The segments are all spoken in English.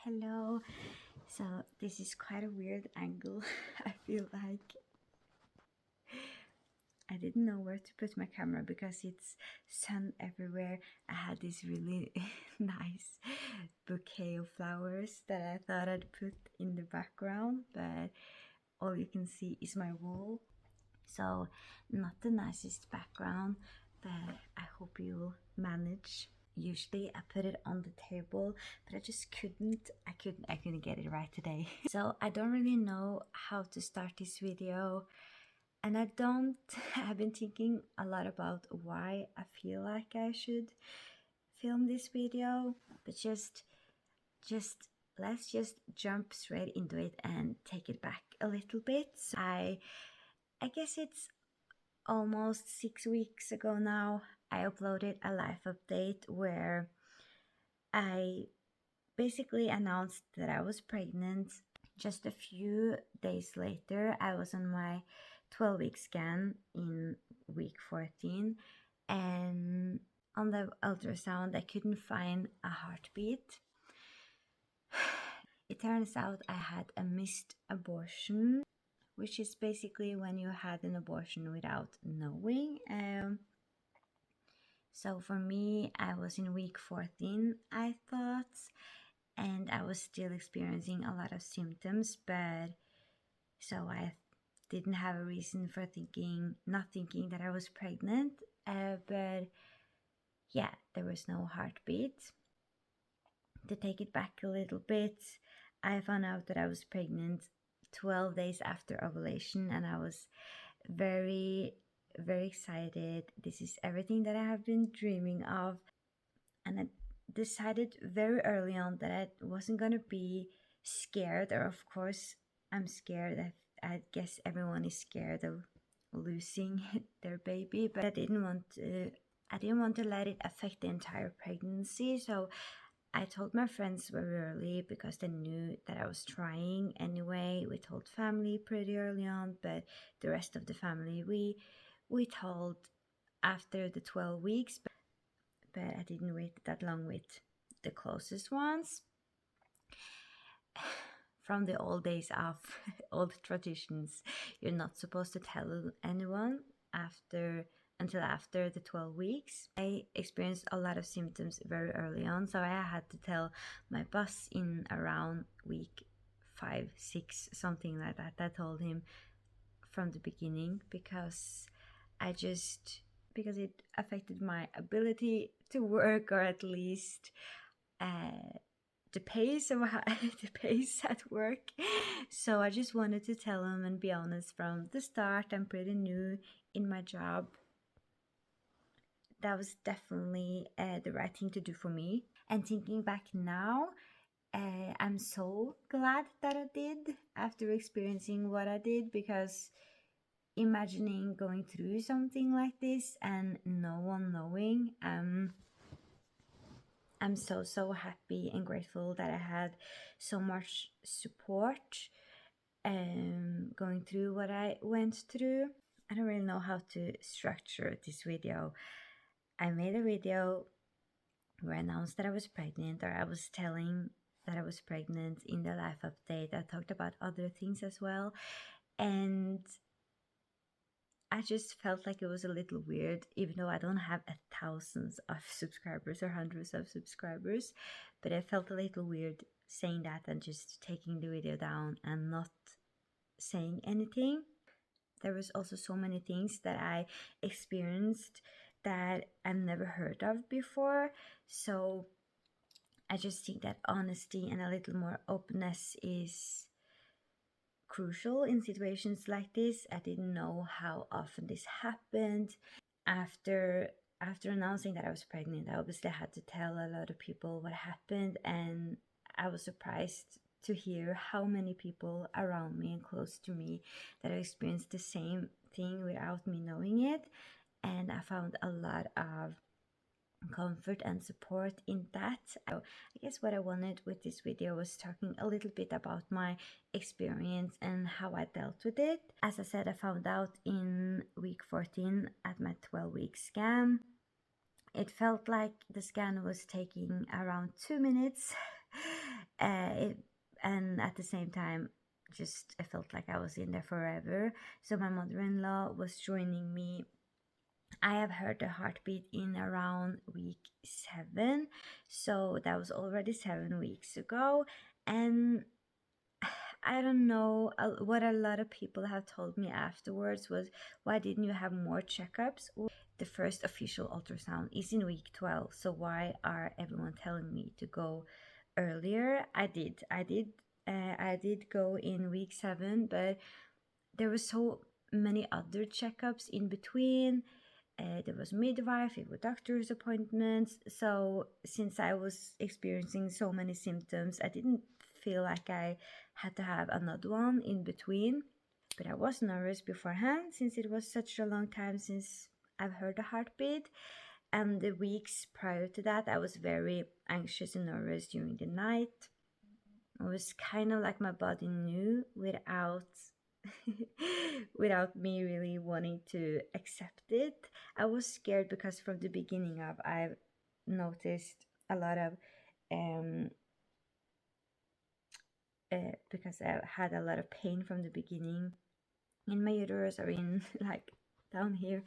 Hello. So this is quite a weird angle. I feel like I didn't know where to put my camera because it's sun everywhere. I had this really nice bouquet of flowers that I thought I'd put in the background, but all you can see is my wall. So not the nicest background, but I hope you'll manage. Usually I put it on the table, but I just couldn't. I couldn't get it right today. So I don't really know how to start this video, and I've been thinking a lot about why I feel like I should film this video, but just let's just jump straight into it and take it back a little bit. So I guess it's almost 6 weeks ago now. I uploaded a life update where I basically announced that I was pregnant. Just a few days later, I was on my 12-week scan in week 14, and on the ultrasound, I couldn't find a heartbeat. It turns out I had a missed abortion, which is basically when you had an abortion without knowing. So for me, I was in week 14, I thought, and I was still experiencing a lot of symptoms, but so I didn't have a reason for not thinking that I was pregnant, but yeah, there was no heartbeat. To take it back a little bit, I found out that I was pregnant 12 days after ovulation, and I was very excited. This is everything that I have been dreaming of, and I decided very early on that I wasn't going to be scared, or of course I'm scared. I guess everyone is scared of losing their baby, but I didn't want to let it affect the entire pregnancy. So I told my friends very early because they knew that I was trying anyway. We told family pretty early on, but the rest of the family we told after the 12 weeks, but I didn't wait that long with the closest ones. From the old days of old traditions, you're not supposed to tell anyone until after the 12 weeks. I experienced a lot of symptoms very early on, so I had to tell my boss in around week 5, 6, something like that. I told him from the beginning because it affected my ability to work, or at least the pace at work. So I just wanted to tell him and be honest from the start. I'm pretty new in my job. That was definitely the right thing to do for me. And thinking back now, I'm so glad that I did after experiencing what I did, because imagining going through something like this and no one knowing, I'm so happy and grateful that I had so much support going through what I went through. I don't really know how to structure this video. I made a video where I announced that I was pregnant, or I was telling that I was pregnant in the life update. I talked about other things as well, and I just felt like it was a little weird, even though I don't have thousands of subscribers or hundreds of subscribers, but I felt a little weird saying that and just taking the video down and not saying anything. There was also so many things that I experienced that I've never heard of before. So I just think that honesty and a little more openness is crucial in situations like this. I didn't know how often this happened. After announcing that I was pregnant, I obviously had to tell a lot of people what happened, and I was surprised to hear how many people around me and close to me that have experienced the same thing without me knowing it. And I found a lot of comfort and support in that. So I guess what I wanted with this video was talking a little bit about my experience and how I dealt with it. As I said, I found out in week 14 at my 12-week scan. It felt like the scan was taking around 2 minutes. it, and at the same time, just I felt like I was in there forever. So my mother-in-law was joining me. I have heard the heartbeat in around week 7, so that was already 7 weeks ago. And I don't know, what a lot of people have told me afterwards was, why didn't you have more checkups? The first official ultrasound is in week 12, so why are everyone telling me to go earlier? I did go in week 7, but there were so many other checkups in between. There was midwife, it was doctor's appointments. So since I was experiencing so many symptoms, I didn't feel like I had to have another one in between. But I was nervous beforehand, since it was such a long time since I've heard a heartbeat. And the weeks prior to that, I was very anxious and nervous during the night. It was kind of like my body knew without without me really wanting to accept it. I was scared because from the beginning of I've noticed a lot of um because I had a lot of pain from the beginning in my uterus, or in like down here.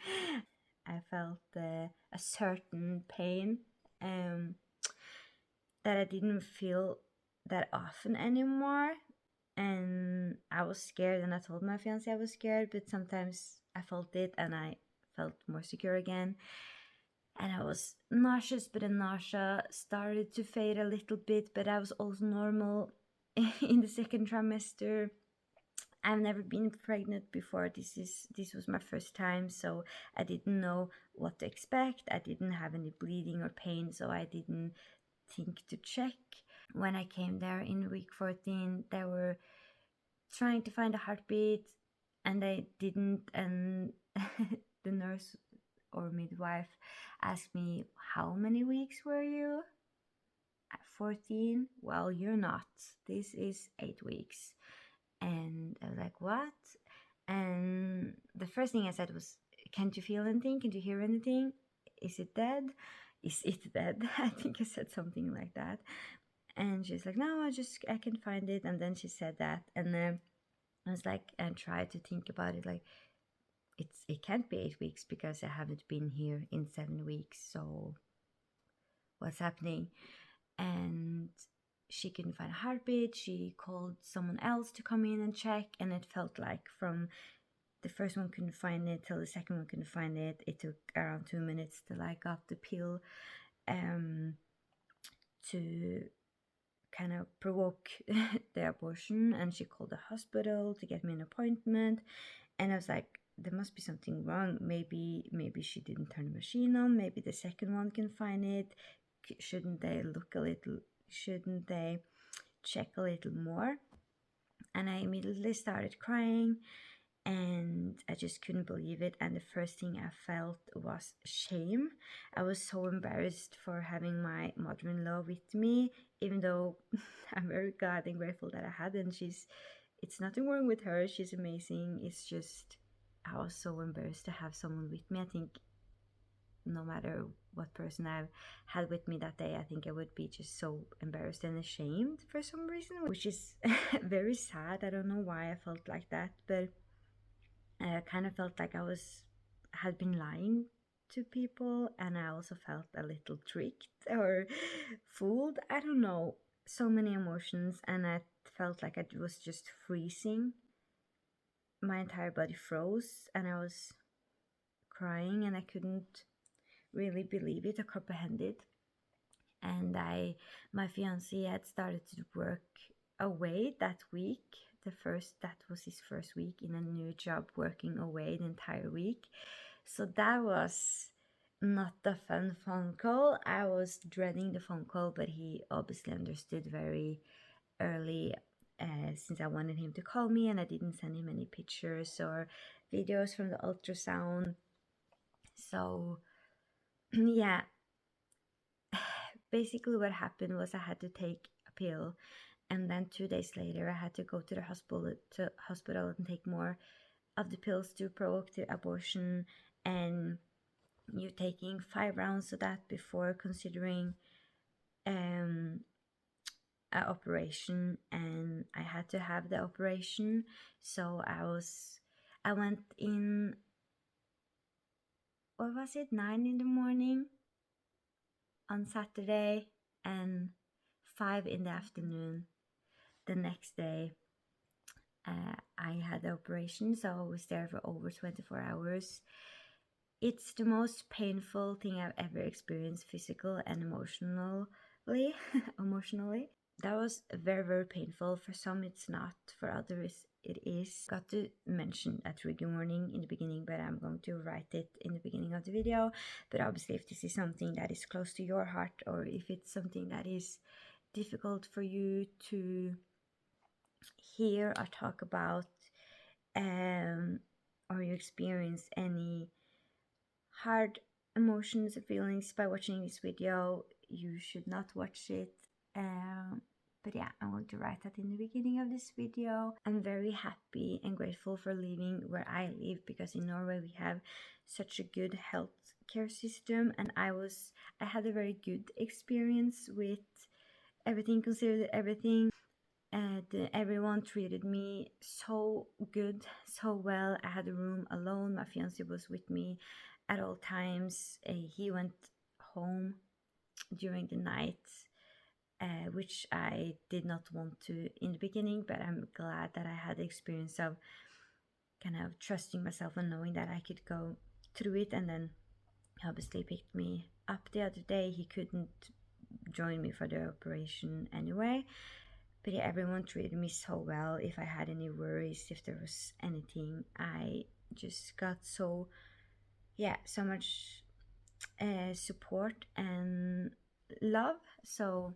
I felt a certain pain that I didn't feel that often anymore. And I was scared, and I told my fiance I was scared, but sometimes I felt it and I felt more secure again. And I was nauseous, but the nausea started to fade a little bit, but I was also normal in the second trimester. I've never been pregnant before. This was my first time, so I didn't know what to expect. I didn't have any bleeding or pain, so I didn't think to check. When I came there in week 14, they were trying to find a heartbeat, and they didn't. And the nurse or midwife asked me, how many weeks were you? At 14? Well, you're not. This is 8 weeks. And I was like, what? And the first thing I said was, can't you feel anything? Can't you hear anything? Is it dead? Is it dead? I think I said something like that. And she's like, no, I can find it. And then she said that. And then I was like, and tried to think about it, like, it can't be 8 weeks because I haven't been here in 7 weeks. So what's happening? And she couldn't find a heartbeat. She called someone else to come in and check, and it felt like from the first one couldn't find it till the second one couldn't find it, it took around 2 minutes till I got the pill to kind of provoke the abortion. And she called the hospital to get me an appointment. And I was like, there must be something wrong. Maybe she didn't turn the machine on. Maybe the second one can find it. Shouldn't they look a little? Shouldn't they check a little more? And I immediately started crying, and I just couldn't believe it. And the first thing I felt was shame. I was so embarrassed for having my mother-in-law with me, even though I'm very glad and grateful that I had. And it's nothing wrong with her. She's amazing. It's just, I was so embarrassed to have someone with me. I think no matter what person I've had with me that day, I think I would be just so embarrassed and ashamed for some reason, which is very sad. I don't know why I felt like that, but I kind of felt like had been lying to people, and I also felt a little tricked or fooled. I don't know. So many emotions, and I felt like I was just freezing. My entire body froze, and I was crying, and I couldn't really believe it or comprehend it. And my fiance had started to work away that week. That was his first week in a new job, working away the entire week. So that was not a fun phone call. I was dreading the phone call, but he obviously understood very early, since I wanted him to call me, and I didn't send him any pictures or videos from the ultrasound. So yeah, basically what happened was I had to take a pill, and then 2 days later I had to go to the hospital and take more of the pills to provoke the abortion. And you're taking 5 rounds of that before considering an operation, and I had to have the operation. So I went in, what was it, 9 in the morning on Saturday, and 5 in the afternoon the next day. I had the operation, so I was there for over 24 hours. It's the most painful thing I've ever experienced, physical and emotionally. Emotionally. That was very, very painful. For some, it's not. For others, it is. Got to mention a trigger warning in the beginning, but I'm going to write it in the beginning of the video. But obviously, if this is something that is close to your heart, or if it's something that is difficult for you to hear or talk about, or you experience any hard emotions or feelings by watching this video, you should not watch it. But yeah, I'm going to write that in the beginning of this video. I'm very happy and grateful for living where I live, because in Norway we have such a good health care system, and I had a very good experience with everything, considered everything. And everyone treated me so good, so well. I had a room alone. My fiance was with me at all times. He went home during the night, which I did not want to in the beginning, but I'm glad that I had the experience of kind of trusting myself and knowing that I could go through it. And then obviously picked me up the other day. He couldn't join me for the operation anyway. But yeah, everyone treated me so well. If I had any worries, if there was anything, I just got so much support and love. So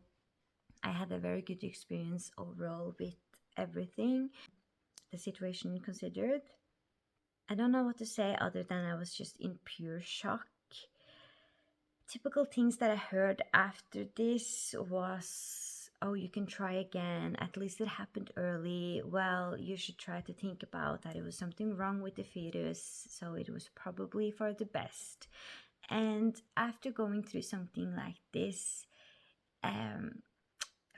I had a very good experience overall with everything, the situation considered. I don't know what to say other than I was just in pure shock. Typical things that I heard after this was, oh, you can try again. At least it happened early. Well, you should try to think about that it was something wrong with the fetus, so it was probably for the best. And after going through something like this,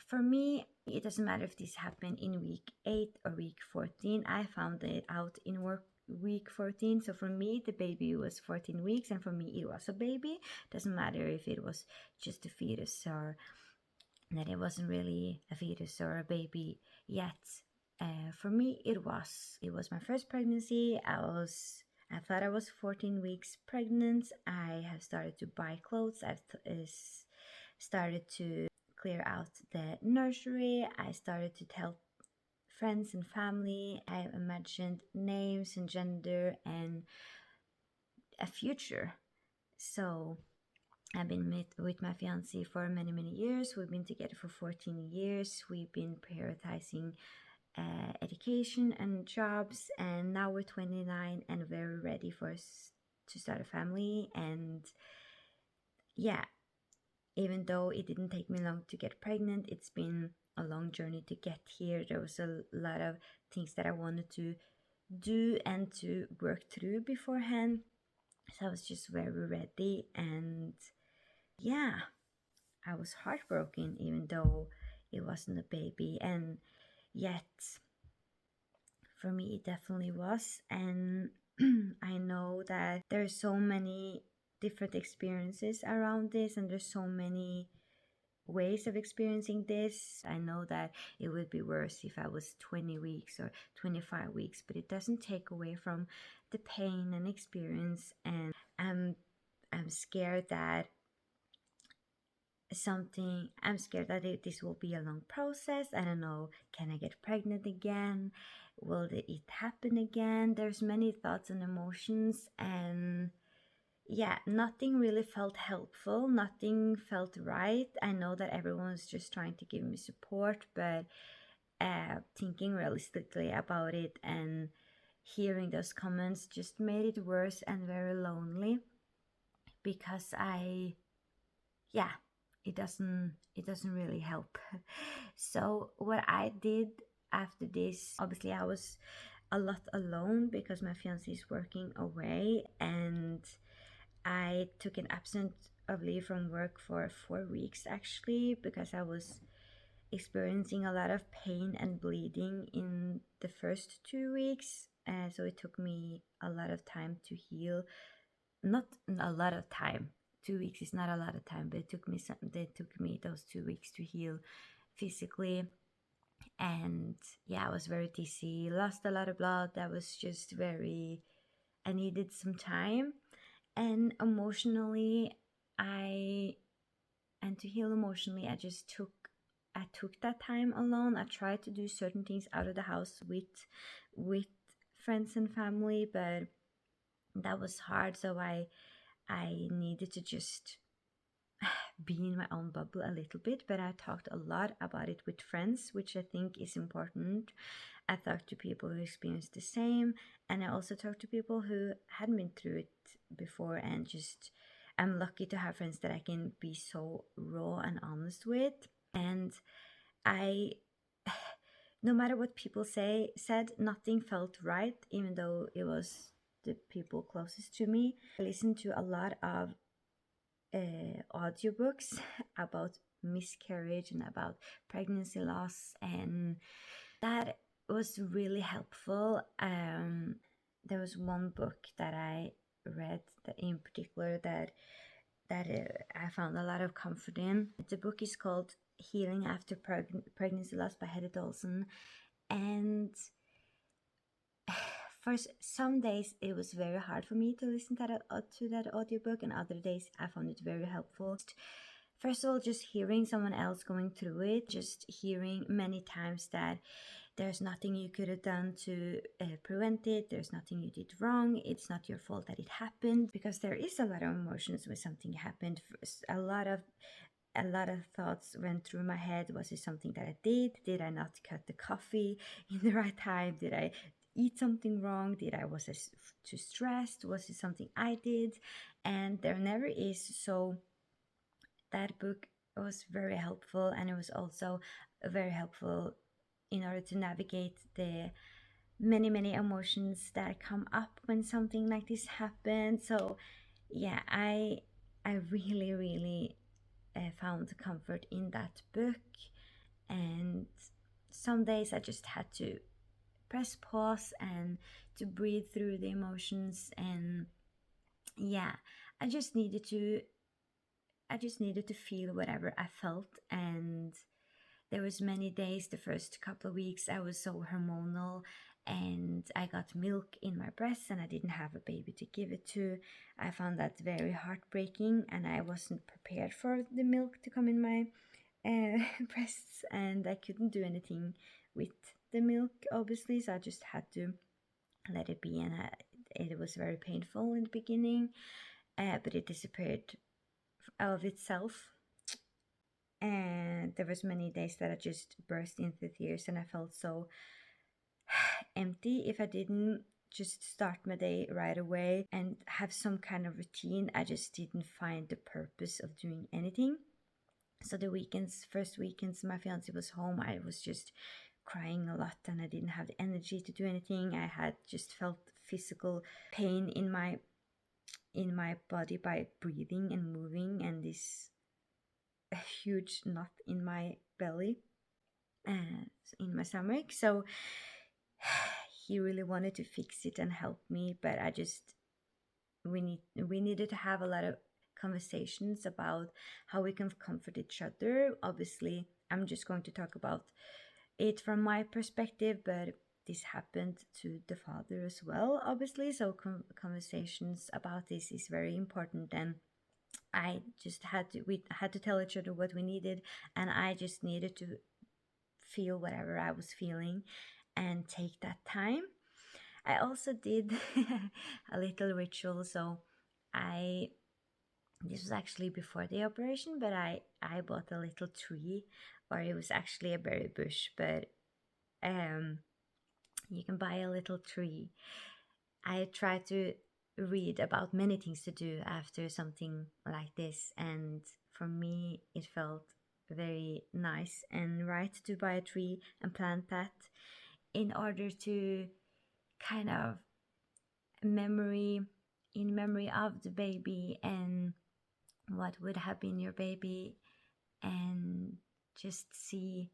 for me, it doesn't matter if this happened in week 8 or week 14. I found it out in week 14. So for me, the baby was 14 weeks, and for me, it was a baby. Doesn't matter if it was just a fetus or that it wasn't really a fetus or a baby yet. For me, it was my first pregnancy. I thought I was 14 weeks pregnant. I have started to buy clothes. I've started to clear out the nursery. I started to tell friends and family. I imagined names and gender and a future. So I've been with my fiance for many, many years. We've been together for 14 years. We've been prioritizing education and jobs, and now we're 29 and very ready for us to start a family. And yeah, even though it didn't take me long to get pregnant, it's been a long journey to get here. There was a lot of things that I wanted to do and to work through beforehand. So I was just very ready, and yeah, I was heartbroken even though it wasn't a baby, and yet for me it definitely was. And I know that there's so many different experiences around this, and there's so many ways of experiencing this. I know that it would be worse if I was 20 weeks or 25 weeks, but it doesn't take away from the pain and experience. And I'm scared that this will be a long process. I don't know, can I get pregnant again? Will it happen again? There's many thoughts and emotions, and yeah, nothing really felt helpful. Nothing felt right. I know that everyone's just trying to give me support, but thinking realistically about it and hearing those comments just made it worse and very lonely, because it doesn't really help. So what I did after this, obviously I was a lot alone because my fiance is working away, and I took an absence of leave from work for 4 weeks actually, because I was experiencing a lot of pain and bleeding in the first 2 weeks. So it took me a lot of time to heal. Not a lot of time. 2 weeks is not a lot of time, but it took me those 2 weeks to heal physically. And yeah, I was very dizzy, lost a lot of blood. That was just very, I needed some time. And emotionally, and to heal emotionally, I took that time alone. I tried to do certain things out of the house with friends and family, but that was hard. So I needed to just be in my own bubble a little bit, but I talked a lot about it with friends, which I think is important. I talked to people who experienced the same, and I also talked to people who hadn't been through it before, and just I'm lucky to have friends that I can be so raw and honest with. And I no matter what people said, nothing felt right, even though it was the people closest to me. I listened to a lot of audiobooks about miscarriage and about pregnancy loss, and that was really helpful. There was one book that I read that in particular that I found a lot of comfort in. The book is called Healing After Pregnancy Loss by Hedda Dolson, and for some days it was very hard for me to listen to that audiobook, and other days I found it very helpful. First of all, just hearing someone else going through it, just hearing many times that there's nothing you could have done to prevent it, there's nothing you did wrong, it's not your fault that it happened, because there is a lot of emotions when something happened. A lot of thoughts went through my head. Was it something that I did I not cut the coffee in the right time, did I eat something wrong, was I too stressed, was it something I did? And there never is. So that book was very helpful, and it was also very helpful in order to navigate the many emotions that come up when something like this happens. So yeah, I really found comfort in that book. And some days I just had to press pause and to breathe through the emotions. And yeah, I just needed to feel whatever I felt. And there was many days, the first couple of weeks, I was so hormonal, and I got milk in my breast and I didn't have a baby to give it to. I found that very heartbreaking, and I wasn't prepared for the milk to come in my breasts, and I couldn't do anything with the milk, obviously, so I just had to let it be. And it was very painful in the beginning, but it disappeared of itself. And there was many days that I just burst into tears, and I felt so empty if I didn't just start my day right away and have some kind of routine. I just didn't find the purpose of doing anything. So the first weekends my fiance was home, I was just crying a lot, and I didn't have the energy to do anything. I had just felt physical pain in my body by breathing and moving, and this huge knot in my belly, in my stomach. So he really wanted to fix it and help me, but we needed to have a lot of conversations about how we can comfort each other. Obviously, I'm just going to talk about it from my perspective, but this happened to the father as well, obviously. So conversations about this is very important, and we had to tell each other what we needed, and I just needed to feel whatever I was feeling and take that time. I also did a little ritual. So this was actually before the operation, but I bought a little tree, or it was actually a berry bush, but you can buy a little tree. I tried to read about many things to do after something like this, and for me it felt very nice and right to buy a tree and plant that in order to kind of memory of the baby and what would have been your baby, and just see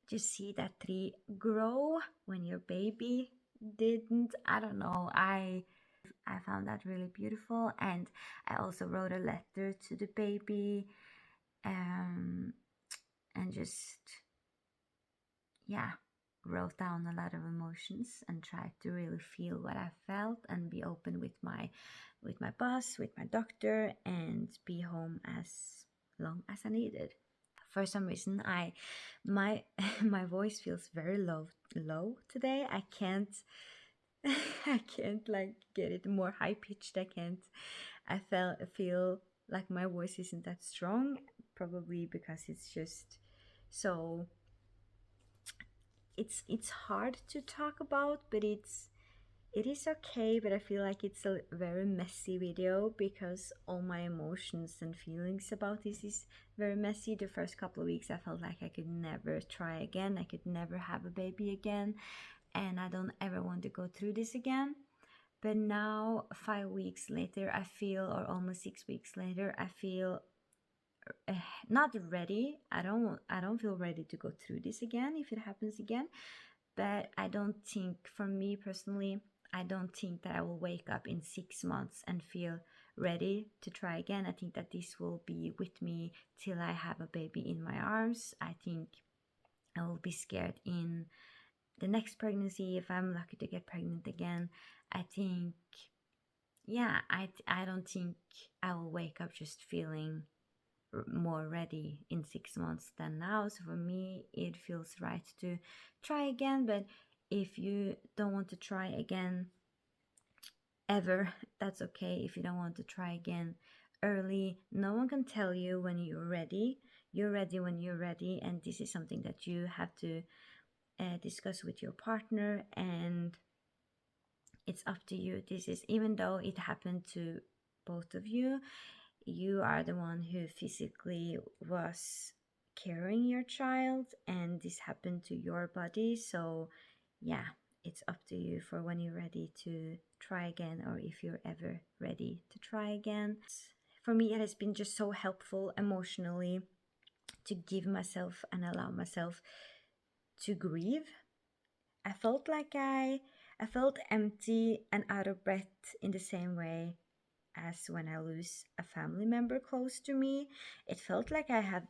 just see that tree grow when your baby didn't. I don't know. I found that really beautiful, and I also wrote a letter to the baby, um, and just, yeah, wrote down a lot of emotions and tried to really feel what I felt and be open with my boss, with my doctor, and be home as long as I needed. For some reason, my my voice feels very low today. I can't I can't like get it more high pitched. I can't. Feel like my voice isn't that strong, probably because it's just so it's hard to talk about, but it is okay. But I feel like it's a very messy video because all my emotions and feelings about this is very messy. The first couple of weeks I felt like I could never try again, I could never have a baby again, and I don't ever want to go through this again. But now 5 weeks later I feel, or almost 6 weeks later, I feel not ready. I don't feel ready to go through this again if it happens again. But I don't think, for me personally, I don't think that I will wake up in 6 months and feel ready to try again. I think that this will be with me till I have a baby in my arms. I think I will be scared in the next pregnancy if I'm lucky to get pregnant again. I think, yeah, I don't think I will wake up just feeling more ready in 6 months than now. So for me, it feels right to try again. But if you don't want to try again ever, that's okay. If you don't want to try again early, no one can tell you when you're ready. You're ready when you're ready, and this is something that you have to discuss with your partner, and it's up to you. This is, even though it happened to both of you, you are the one who physically was carrying your child, and this happened to your body. So yeah, it's up to you for when you're ready to try again, or if you're ever ready to try again. For me, it has been just so helpful emotionally to give myself and allow myself to grieve. I felt like I felt empty and out of breath in the same way as when I lose a family member close to me. It felt like I had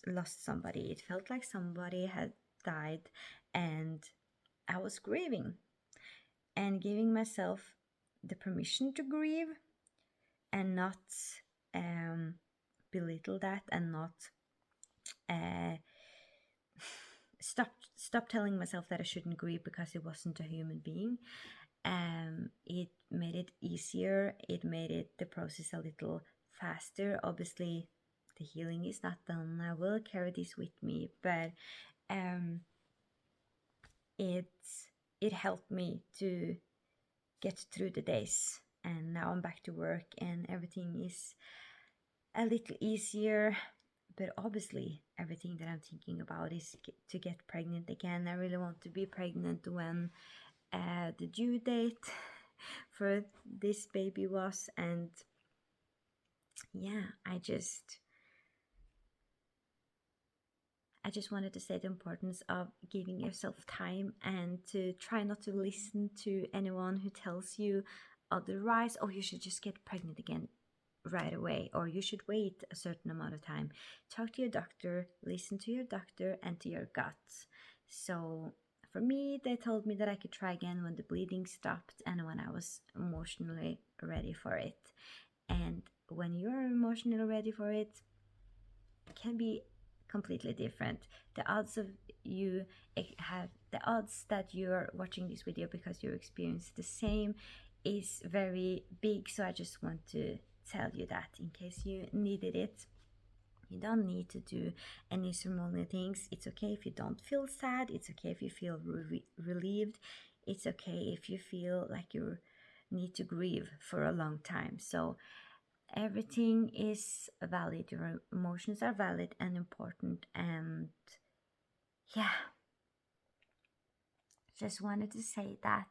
lost somebody. It felt like somebody had died, and I was grieving and giving myself the permission to grieve and not um, belittle that, and not uh, stop telling myself that I shouldn't grieve because it wasn't a human being. It made it easier. It made it the process a little faster. Obviously, the healing is not done. I will carry this with me, but it it helped me to get through the days. And now I'm back to work, and everything is a little easier. But obviously, everything that I'm thinking about is to get pregnant again. I really want to be pregnant when the due date for this baby was. And yeah, I just wanted to say the importance of giving yourself time, and to try not to listen to anyone who tells you otherwise. Oh, you should just get pregnant again right away, or you should wait a certain amount of time. Talk to your doctor, listen to your doctor and to your gut. So for me, they told me that I could try again when the bleeding stopped and when I was emotionally ready for it. And when you're emotionally ready for it, can be completely different. The odds of you have the odds that you're watching this video because you experience the same is very big. So I just want to tell you that in case you needed it. You don't need to do any ceremonial things. It's okay if you don't feel sad. It's okay if you feel relieved. It's okay if you feel like you need to grieve for a long time. So everything is valid. Your emotions are valid and important. And yeah, just wanted to say that.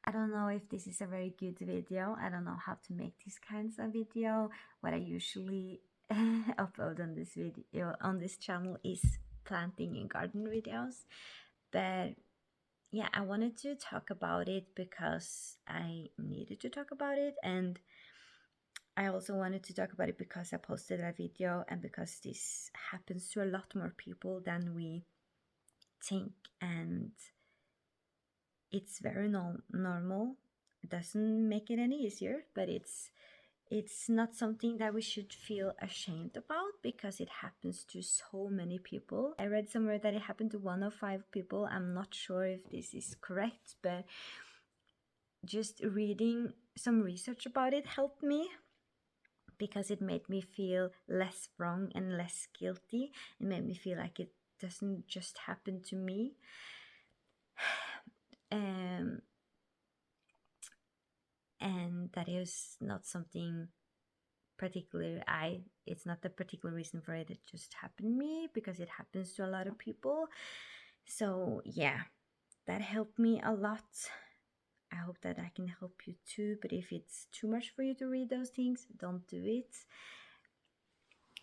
I don't know if this is a very good video. I don't know how to make these kinds of video. What I usually upload on this video, on this channel, is planting and garden videos. But yeah, I wanted to talk about it because I needed to talk about it, and I also wanted to talk about it because I posted a video and because this happens to a lot more people than we think, and it's very normal. It doesn't make it any easier, but it's not something that we should feel ashamed about because it happens to so many people. I read somewhere that it happened to 1 of 5 people. I'm not sure if this is correct, but just reading some research about it helped me because it made me feel less wrong and less guilty. It made me feel like it doesn't just happen to me. And that is not something particular. It's not the particular reason for it. It just happened to me because it happens to a lot of people. So yeah, that helped me a lot. I hope that I can help you too, but if it's too much for you to read those things, don't do it.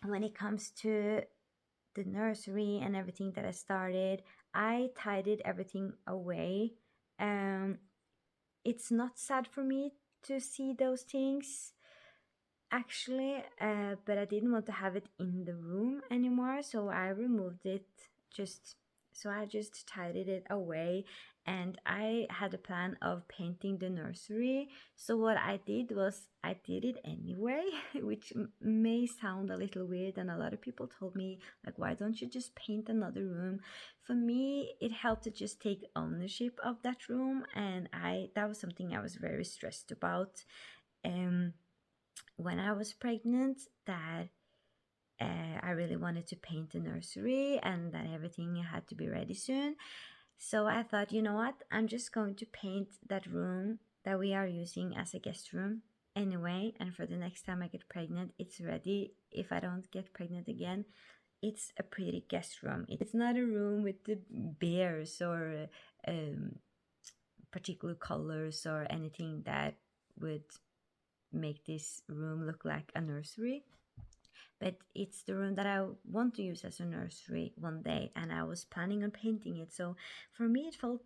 When it comes to the nursery and everything that I started, I tidied everything away. It's not sad for me to see those things actually, but I didn't want to have it in the room anymore, so I removed it. I just tidied it away, and I had a plan of painting the nursery. So what I did was I did it anyway, which may sound a little weird, and a lot of people told me like, why don't you just paint another room? For me, it helped to just take ownership of that room, and that was something I was very stressed about. When I was pregnant, that I really wanted to paint the nursery and that everything had to be ready soon. So I thought, you know what, I'm just going to paint that room that we are using as a guest room anyway, and for the next time I get pregnant, it's ready. If I don't get pregnant again, it's a pretty guest room. It's not a room with the bears or particular colors or anything that would make this room look like a nursery, but it's the room that I want to use as a nursery one day, and I was planning on painting it. So for me, it felt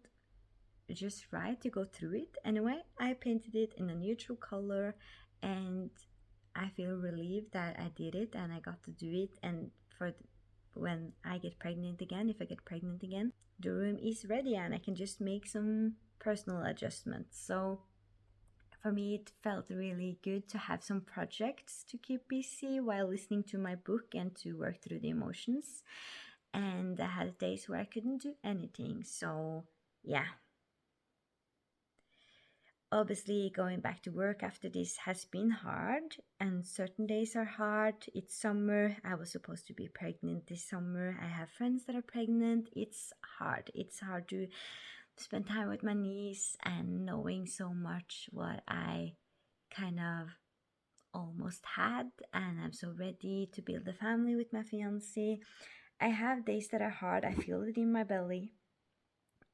just right to go through it anyway. I painted it in a neutral color, and I feel relieved that I did it and I got to do it. And when I get pregnant again, if I get pregnant again, the room is ready and I can just make some personal adjustments. So for me, it felt really good to have some projects to keep busy while listening to my book and to work through the emotions. And I had days where I couldn't do anything. So, yeah. Obviously, going back to work after this has been hard, and certain days are hard. It's summer. I was supposed to be pregnant this summer. I have friends that are pregnant. It's hard. It's hard to spend time with my niece and knowing so much what I kind of almost had, and I'm so ready to build a family with my fiance. I have days that are hard. I feel it in my belly,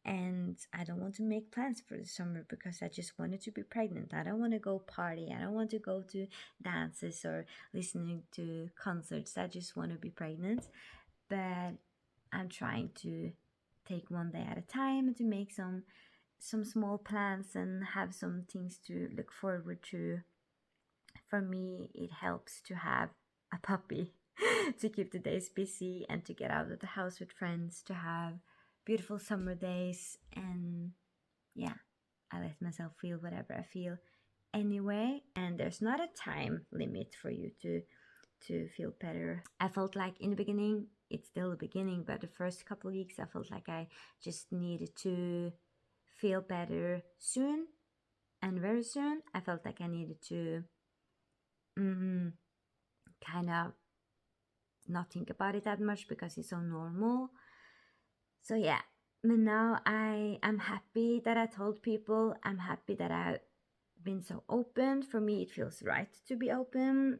and I don't want to make plans for the summer because I just wanted to be pregnant. I don't want to go party. I don't want to go to dances or listening to concerts. I just want to be pregnant. But I'm trying to take one day at a time and to make some small plans and have some things to look forward to. For me, it helps to have a puppy to keep the days busy and to get out of the house with friends, to have beautiful summer days. And yeah, I let myself feel whatever I feel anyway. And there's not a time limit for you to feel better. I felt like in the beginning, it's still the beginning, but the first couple of weeks I felt like I just needed to feel better soon, and very soon I felt like I needed to kind of not think about it that much because it's so normal. So yeah, but now I am happy that I told people. I'm happy that I've been so open. For me, it feels right to be open.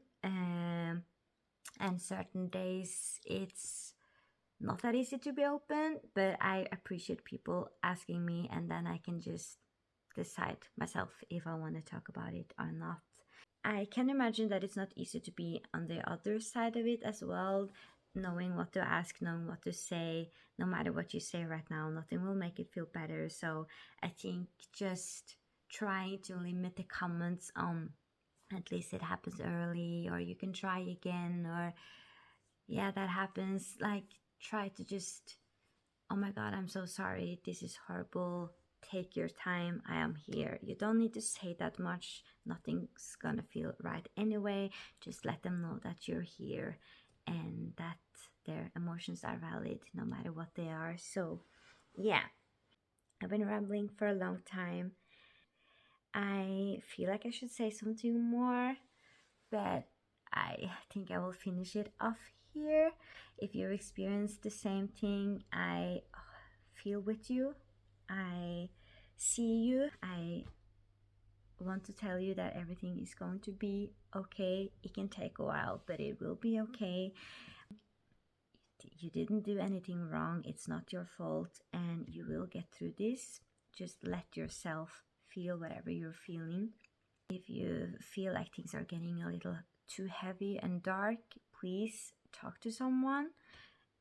And certain days it's not that easy to be open, but I appreciate people asking me, and then I can just decide myself if I want to talk about it or not. I can imagine that it's not easy to be on the other side of it as well, knowing what to ask, knowing what to say. No matter what you say right now, nothing will make it feel better. So I think just trying to limit the comments on at least it happens early, or you can try again, or yeah, that happens. Like, try to just, oh my god, I'm so sorry, this is horrible, take your time, I am here. You don't need to say that much, nothing's gonna feel right anyway. Just let them know that you're here and that their emotions are valid no matter what they are. So yeah, I've been rambling for a long time. I feel like I should say something more, but I think I will finish it off here. If you experienced the same thing, I feel with you. I see you. I want to tell you that everything is going to be okay. It can take a while, but it will be okay. You didn't do anything wrong. It's not your fault, and you will get through this. Just let yourself feel whatever you're feeling. If you feel like things are getting a little too heavy and dark, please talk to someone.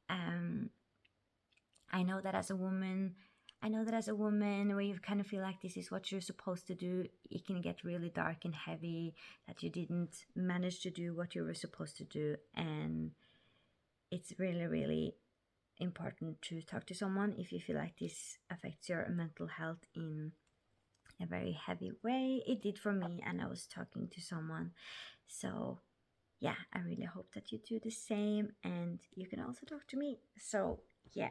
I know that as a woman, where you kind of feel like this is what you're supposed to do, it can get really dark and heavy, that you didn't manage to do what you were supposed to do. And it's really, really important to talk to someone if you feel like this affects your mental health in a very heavy way. It did for me, and I was talking to someone. So yeah, I really hope that you do the same, and you can also talk to me. So yeah,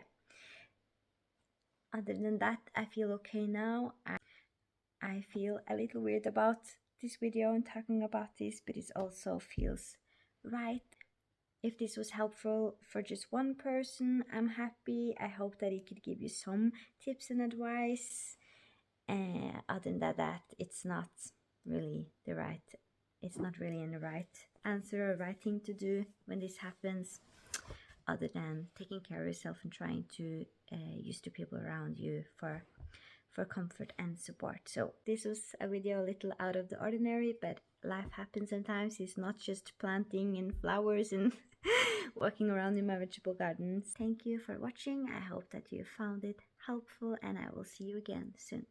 other than that, I feel okay now. I feel a little weird about this video and talking about this, but it also feels right. If this was helpful for just one person, I'm happy. I hope that it could give you some tips and advice. Other than that, it's not really the right, it's not really in the right answer or right thing to do when this happens, other than taking care of yourself and trying to use the people around you for comfort and support. So this was a video a little out of the ordinary, but life happens sometimes. It's not just planting and flowers and walking around in my vegetable gardens. Thank you for watching. I hope that you found it helpful, and I will see you again soon.